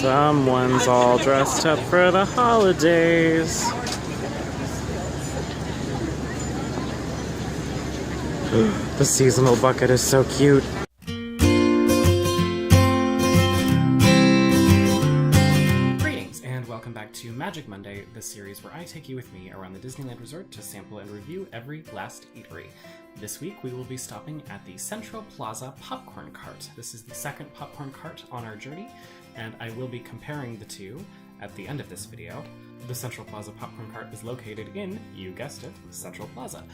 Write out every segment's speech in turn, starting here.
Someone's all dressed up for the holidays. The seasonal bucket is so cute. Greetings and welcome back to Magic Monday, the series where I take you with me around the Disneyland Resort to sample and review every last eatery. This week we will be stopping at the Central Plaza popcorn cart. This is the second popcorn cart on our journey, and I will be comparing the two at the end of this video. The Central Plaza popcorn cart is located in, you guessed it, Central Plaza.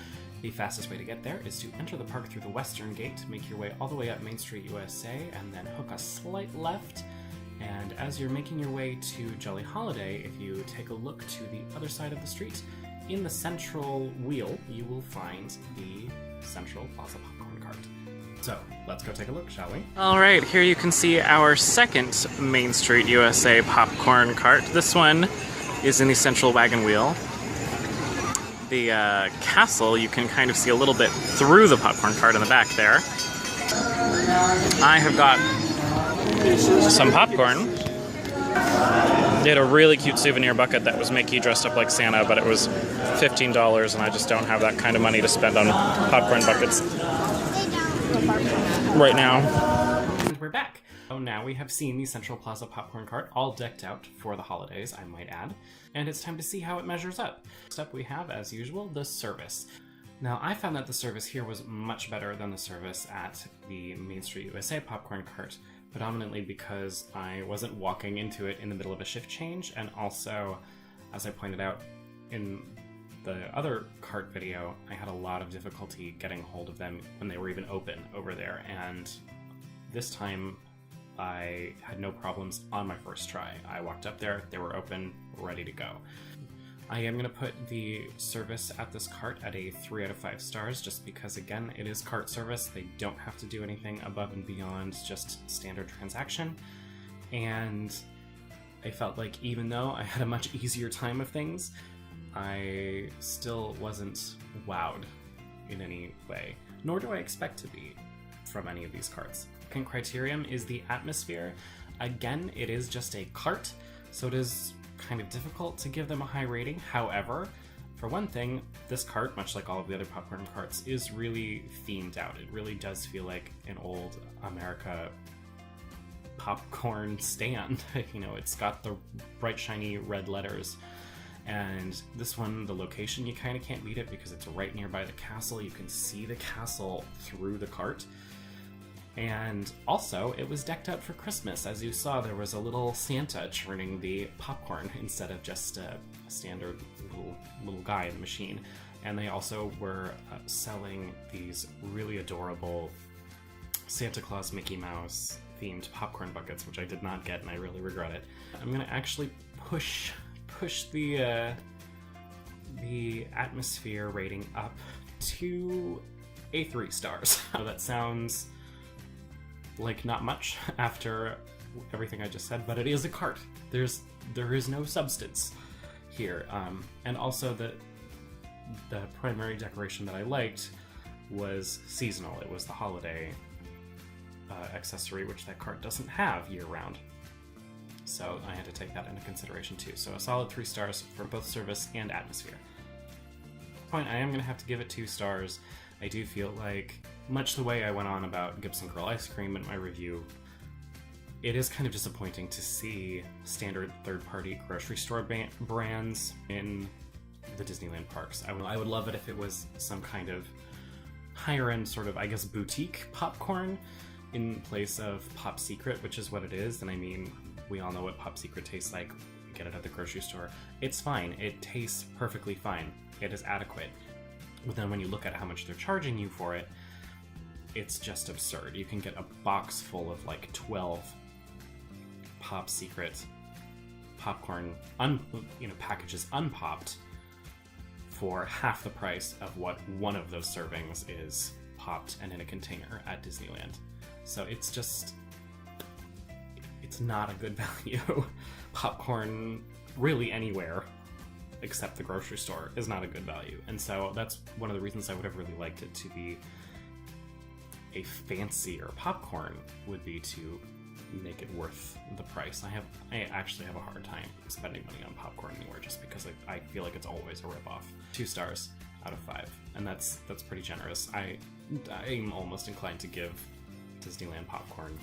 The fastest way to get there is to enter the park through the western gate, make your way all the way up Main Street, USA, and then hook a slight left. And as you're making your way to Jolly Holiday, if you take a look to the other side of the street, in the central wheel, you will find the Central Plaza popcorn cart. So, let's go take a look, shall we? Alright, here you can see our second Main Street, USA popcorn cart. This one is in the central wagon wheel. The castle, you can kind of see a little bit through the popcorn cart in the back there. I have got some popcorn. They had a really cute souvenir bucket that was Mickey dressed up like Santa, but it was $15 and I just don't have that kind of money to spend on popcorn buckets right now. And we're back. So now we have seen the Central Plaza popcorn cart all decked out for the holidays, I might add, and it's time to see how it measures up. Next up we have, as usual, the service. Now I found that the service here was much better than the service at the Main Street USA popcorn cart, predominantly because I wasn't walking into it in the middle of a shift change, and also, as I pointed out in the other cart video, I had a lot of difficulty getting hold of them when they were even open over there, and this time I had no problems on my first try. I walked up there, they were open, ready to go. I am going to put the service at this cart at a 3 out of 5 stars, just because, again, it is cart service. They don't have to do anything above and beyond just standard transaction. And I felt like even though I had a much easier time of things, I still wasn't wowed in any way, nor do I expect to be from any of these carts. Second criterion is the atmosphere. Again, it is just a cart, so it is kind of difficult to give them a high rating. However, for one thing, this cart, much like all of the other popcorn carts, is really themed out. It really does feel like an old America popcorn stand. You know, it's got the bright shiny red letters. And this one, the location, you kind of can't beat it because it's right nearby the castle. You can see the castle through the cart. And also, it was decked out for Christmas. As you saw, there was a little Santa churning the popcorn instead of just a standard little guy in the machine. And they also were selling these really adorable Santa Claus Mickey Mouse themed popcorn buckets, which I did not get and I really regret it. I'm gonna actually push the atmosphere rating up to a 3 stars. So that sounds like not much after everything I just said, but it is a cart. There is no substance here, and also the primary decoration that I liked was seasonal. It was the holiday accessory, which that cart doesn't have year-round. So I had to take that into consideration too. So a solid 3 stars for both service and atmosphere. Point, I am going to have to give it 2 stars. I do feel like, much the way I went on about Gibson Girl Ice Cream in my review, it is kind of disappointing to see standard third-party grocery store brands in the Disneyland parks. I would love it if it was some kind of higher-end sort of, I guess, boutique popcorn in place of Pop Secret, which is what it is. And I mean, we all know what Pop Secret tastes like. You get it at the grocery store. It's fine. It tastes perfectly fine. It is adequate. But then when you look at how much they're charging you for it, it's just absurd. You can get a box full of like 12 Pop Secret popcorn packages unpopped for half the price of what one of those servings is popped and in a container at Disneyland. So it's not a good value. Popcorn really anywhere except the grocery store is not a good value. And so that's one of the reasons I would have really liked it to be a fancier popcorn, would be to make it worth the price. I actually have a hard time spending money on popcorn anywhere just because I feel like it's always a ripoff. 2 stars out of 5, and that's pretty generous. I'm almost inclined to give Disneyland popcorn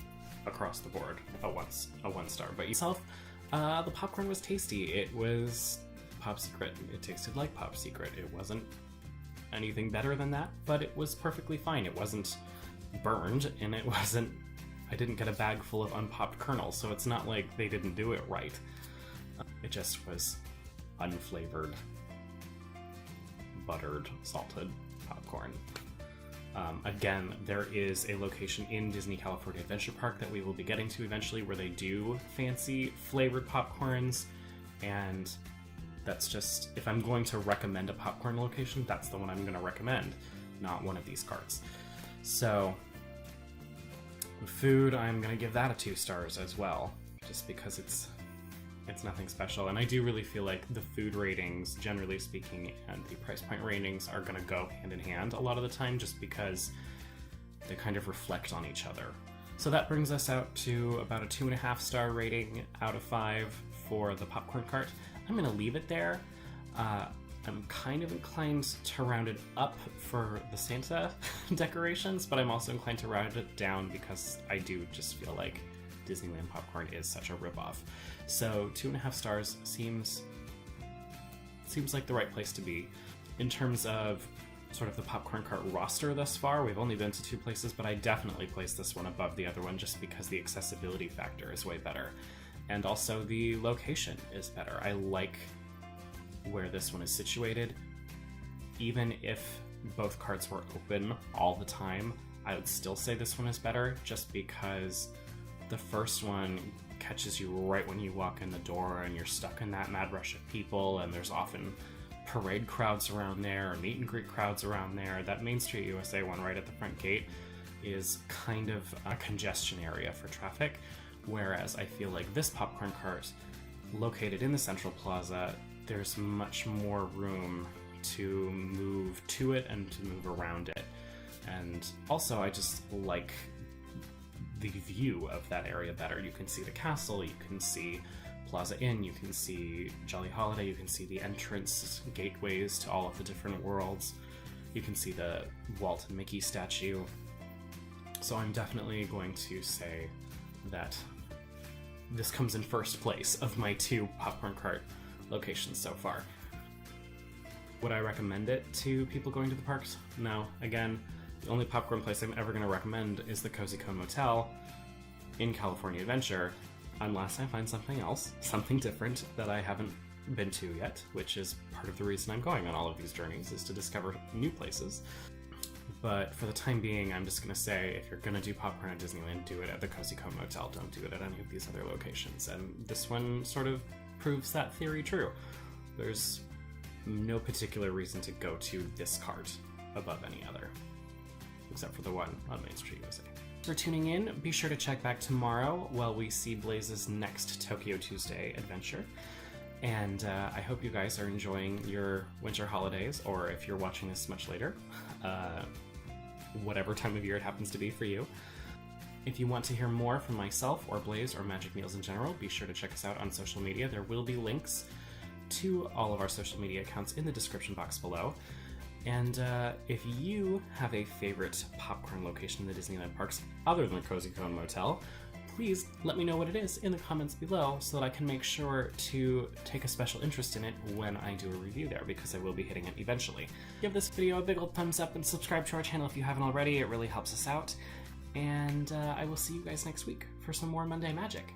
across the board a 1 star. But yourself, the popcorn was tasty. It was Pop Secret. It tasted like Pop Secret. It wasn't anything better than that, but it was perfectly fine. It wasn't burned, and I didn't get a bag full of unpopped kernels, so it's not like they didn't do it right. It just was unflavored, buttered, salted popcorn. Again, there is a location in Disney California Adventure Park that we will be getting to eventually where they do fancy flavored popcorns, and that's just, if I'm going to recommend a popcorn location, that's the one I'm going to recommend, not one of these carts. So, food, I'm going to give that a 2 stars as well, just because it's nothing special. And I do really feel like the food ratings, generally speaking, and the price point ratings are going to go hand in hand a lot of the time, just because they kind of reflect on each other. So that brings us out to about a 2.5 star rating out of 5 for the popcorn cart. I'm going to leave it there. I'm kind of inclined to round it up for the Santa decorations, but I'm also inclined to round it down because I do just feel like Disneyland popcorn is such a ripoff. So 2.5 stars seems like the right place to be. In terms of sort of the popcorn cart roster thus far, we've only been to 2 places, but I definitely place this one above the other one just because the accessibility factor is way better. And also the location is better. I like where this one is situated. Even if both carts were open all the time, I would still say this one is better just because the first one catches you right when you walk in the door and you're stuck in that mad rush of people, and there's often parade crowds around there or meet and greet crowds around there. That Main Street USA one right at the front gate is kind of a congestion area for traffic, whereas I feel like this popcorn cart located in the Central Plaza, there's much more room to move to it and to move around it. And also I just like the view of that area better. You can see the castle, you can see Plaza Inn, you can see Jolly Holiday, you can see the entrance gateways to all of the different worlds, you can see the Walt and Mickey statue. So I'm definitely going to say that this comes in first place of my 2 popcorn cart locations so far. Would I recommend it to people going to the parks? No. Again, the only popcorn place I'm ever going to recommend is the Cozy Cone Motel in California Adventure, unless I find something else, something different that I haven't been to yet, which is part of the reason I'm going on all of these journeys, is to discover new places. But for the time being, I'm just going to say, if you're going to do popcorn at Disneyland, do it at the Cozy Cone Motel. Don't do it at any of these other locations. And this one sort of proves that theory true. There's no particular reason to go to this cart above any other, except for the one on Main Street USA. Thanks for tuning in. Be sure to check back tomorrow while we see Blaze's next Tokyo Tuesday adventure. And I hope you guys are enjoying your winter holidays, or if you're watching this much later, whatever time of year it happens to be for you. If you want to hear more from myself or Blaze or Magic Meals in general, be sure to check us out on social media. There will be links to all of our social media accounts in the description box below. And if you have a favorite popcorn location in the Disneyland parks other than the Cozy Cone Motel, please let me know what it is in the comments below so that I can make sure to take a special interest in it when I do a review there, because I will be hitting it eventually. Give this video a big old thumbs up and subscribe to our channel if you haven't already. It really helps us out. And I will see you guys next week for some more Monday Magic.